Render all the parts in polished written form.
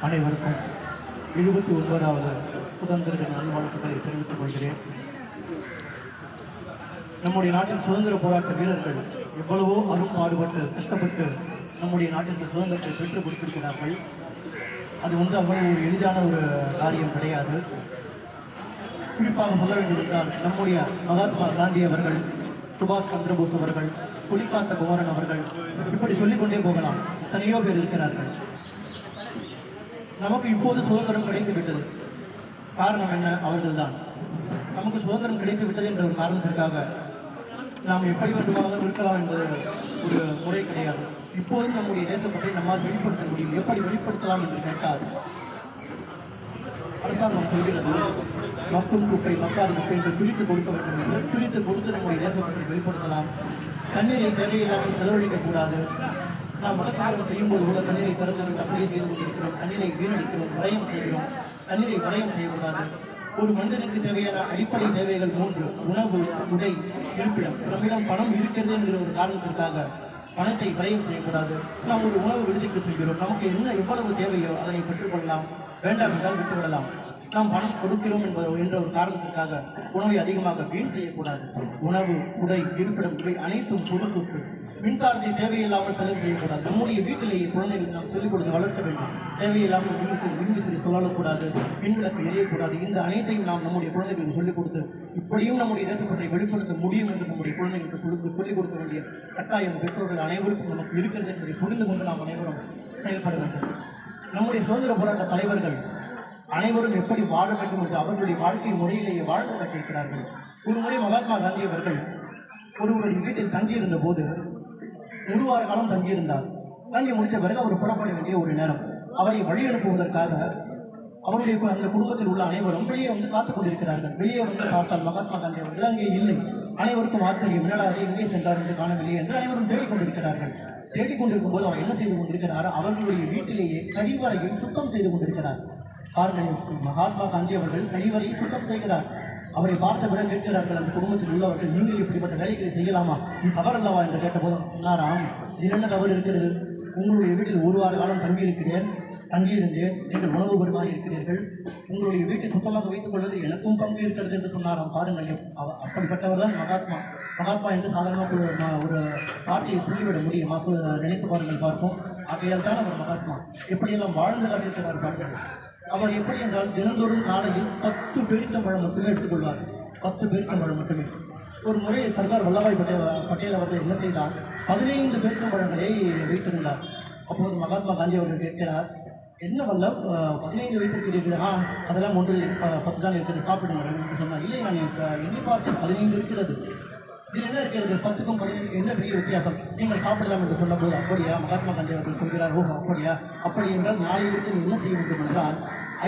அனைவருக்கும் 79வது சுதந்திர தின நல்வாழ்த்துக்களை தெரிவித்துக் கொள்கிறேன். நம்முடைய நாட்டின் சுதந்திர போராட்ட வீரர்கள் எவ்வளவோ அரும்பாடுபட்டு கஷ்டப்பட்டு நம்முடைய நாட்டிற்கு சுதந்திரத்தை பெற்றுக் கொடுத்திருக்கிறார்கள். அது அவ்வளவு ஒரு எளிதான ஒரு காரியம் கிடையாது. குறிப்பாக சொல்ல வேண்டியிருந்தால் நம்முடைய மகாத்மா காந்தி அவர்கள், சுபாஷ் சந்திரபோஸ் அவர்கள், புலிகாந்த குமரன் அவர்கள், இப்படி சொல்லிக்கொண்டே போகலாம். எத்தனையோ பேர் இருக்கிறார்கள். நமக்கு இப்போது சுதந்திரம் கிடைத்து விட்டது. காரணம் என்ன? அவர்கள்தான். நமக்கு சுதந்திரம் கிடைத்து விட்டது என்ற ஒரு காரணத்திற்காக நாம் எப்படி வேண்டுமானாலும் இருக்கலாம் என்பது ஒரு முறை கிடையாது. இப்போதும் நம்முடைய தேசப்பட்டை நம்மால் வெளிப்படுத்த முடியும். எப்படி வெளிப்படுத்தலாம் என்று கேட்டால், அரசாங்கம் சொல்கிறது மக்கும் குப்பை மக்காத குப்பை என்று பிரித்து கொடுக்க வேண்டும் என்று பிரித்து கொடுத்து நம்முடைய தேசப்பட்டை வெளிப்படுத்தலாம். தண்ணீரை தேவையில்லாமல் செலவழிக்கக்கூடாது. நாம் அரசாங்கம் செய்யும்போது கூட தண்ணீரை திறந்து அப்படியே செய்து கொண்டிருக்கிறோம். தண்ணீரை வீணடிக்கிறோம், விரயம் செய்கிறோம். தண்ணீரை விரயம் செய்யக்கூடாது. ஒரு மனிதனுக்கு தேவையான அடிப்படை தேவைகள் 3: உணவு, உடை, இருப்பிடம். நம்மிடம் பணம் இருக்கிறது என்கிற ஒரு காரணத்திற்காக பணத்தை விரயம் செய்யக்கூடாது. நாம் ஒரு உணவு விடுதிக்கு செல்கிறோம். நமக்கு என்ன எவ்வளவு தேவையோ அதனை பெற்றுக்கொள்ளலாம். வேண்டாம் என்றால் விட்டுவிடலாம். நாம் பணம் கொடுக்கிறோம் என்ற ஒரு காரணத்திற்காக உணவை அதிகமாக வீண் செய்யக்கூடாது. உணவு, உடை, இருப்பிடம் இவை அனைத்தும் பொது சொத்து. மின்சாரத்தை தேவையில்லாமல் செலவு செய்யக்கூடாது. நம்முடைய வீட்டிலேயே குழந்தைகளுக்கு நாம் சொல்லிக் கொடுத்து வளர்க்க வேண்டும். தேவையில்லாமல் மின்விசிறி சொல்லக்கூடாது, மின்விளக்கு எரியக்கூடாது. இந்த அனைத்தையும் நாம் நம்முடைய குழந்தைகளுக்கு சொல்லிக் கொடுத்து இப்படியும் நம்முடைய தேசப்பற்றை வெளிப்படுத்த முடியும் என்று நம்முடைய குழந்தைகளுக்கு சொல்லிக் கொடுக்க வேண்டிய கட்டாயம் பெற்றோர்கள் அனைவருக்கும் நமக்கு இருக்கிறது என்பதை புரிந்து கொண்டு நாம் அனைவரும் செயல்பட வேண்டும். நம்முடைய சுதந்திர போராட்ட தலைவர்கள் அனைவரும் எப்படி வாழ வேண்டும் என்று அவர்களுடைய வாழ்க்கை முறையிலேயே வாழ்ந்து காட்டியிருக்கிறார்கள். ஒரு முறை மகாத்மா காந்தி அவர்கள் ஒருவருடைய வீட்டில் தங்கியிருந்த போது 1 வார காலம் தங்கியிருந்தார். தங்கி முடித்த பிறகு அவர் புறப்பட வேண்டிய ஒரு நேரம். அவரை வழி அனுப்புவதற்காக அவருடைய அந்த குடும்பத்தில் உள்ள அனைவரும் வெளியே காத்துக் கொண்டிருக்கிறார்கள். வெளியே பார்த்தால் மகாத்மா காந்தி அவர்கள் அங்கே இல்லை. அனைவருக்கும் ஆச்சரியம், என்னடாது எங்கே சென்றார் என்று காணவில்லை என்று அனைவரும் தேடிக்கொண்டிருக்கிறார்கள். தேடிக்கொண்டிருக்கும் போது அவர் என்ன செய்து கொண்டிருக்கிறார்? அவர்களுடைய வீட்டிலேயே கழிவறையில் சுத்தம் செய்து கொண்டிருக்கிறார். பாருங்கள், மகாத்மா காந்தி அவர்கள் கழிவறையை சுத்தம் செய்கிறார். அவரை பார்த்த பிறகு கேட்கிறார்கள் அந்த குடும்பத்தில் உள்ளவர்கள், நீங்கள் இப்படிப்பட்ட வேலைகளை செய்யலாமா? தவறு அல்லவா என்று கேட்டபோது சொன்னாராம், இதில் என்ன தவறு இருக்கிறது? உங்களுடைய வீட்டில் 1 வார காலம் தங்கியிருந்தேன். நீங்கள் உணவு பரிமாறி இருக்கிறீர்கள். உங்களுடைய வீட்டை சுத்தமாக வைத்துக் கொள்வது எனக்கும் பங்கு இருக்கிறது என்று சொன்னாராம். பாருங்கள், அப்படிப்பட்டவர் தான் மகாத்மா. மகாத்மா என்று சாதாரணமாக ஒரு வார்த்தையை சொல்லிவிட முடியுமா? நினைத்து பாருங்கள், பார்ப்போம். ஆகையால் தான் அவர் மகாத்மா. எப்படியெல்லாம் வாழ்ந்து காட்டியிருக்கிறார் பாருங்கள். அவர் எப்படி என்றால் தினந்தோறும் காலையில் 10 பேரிச்சம்பழம் மட்டுமே எடுத்துக்கொள்வார். 10 பேரிச்சம்பழம் மட்டுமே. ஒரு முறை சர்தார் வல்லபாய் பட்டேல் அவர்கள் என்ன செய்தார்? 15 பேரிச்சம்பழங்களை வைத்திருந்தார். அப்போது மகாத்மா காந்தி அவர்கள் கேட்கிறார், என்ன வல்லப் 15 வைத்திருக்கிறீர்களா? அதெல்லாம் 10 தான் இருக்கிறது, சாப்பிடுங்கள் என்று சொன்னார். இல்லை, நான் எண்ணி பார்த்தேன் 15 இருக்கிறது. இது என்ன இருக்கிறது? 10க்கும் 15க்கும் என்ன பெரிய வித்தியாசம்? நீங்கள் சாப்பிடலாம் என்று சொன்னபோது, அப்படியா? மகாத்மா காந்தி அவர்கள் சொல்கிறார், ஓஹோ அப்படியா? அப்படி என்றால் நாளைக்கு என்ன செய்ய வேண்டும் என்றால்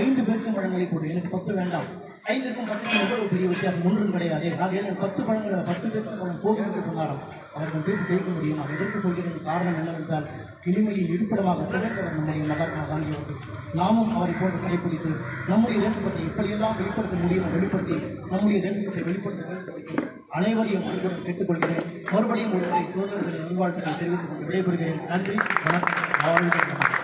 5 பேரிச்சம்பழங்களை கொடு, எனக்கு 10 வேண்டாம். 5க்கும் 10க்கும் எவ்வளவு பெரிய வித்தியாசம்? ஒன்றும் கிடையாது. ஆகையால் 10 பேரிச்சம்பழம் போகும் என்று சொன்னாராம். அவர்கள் பேசி கேட்க முடியும். அதை எதிர்த்து சொல்கிறது காரணம் என்னவென்றால், எளிமையில் இருப்பிடமாக திகழ்ந்தவர் நம்முடைய மகாத்மா காந்தி அவர்கள். நாமும் அவரை போன்று கடைபிடித்து நம்முடைய தேசப்பத்தை எப்படியெல்லாம் வெளிப்படுத்த முடியும் வெளிப்படுத்தி நம்முடைய தேசப்பத்தை வெளிப்படுத்த அனைவரையும் அன்புடன் கேட்டுக்கொள்கிறேன். மறுபடியும் ஒரு சுதந்திர தின நல்வாழ்த்துக்களை தெரிவித்துக் கொண்டு விடைபெறுகிறேன். நன்றி, வணக்கம்.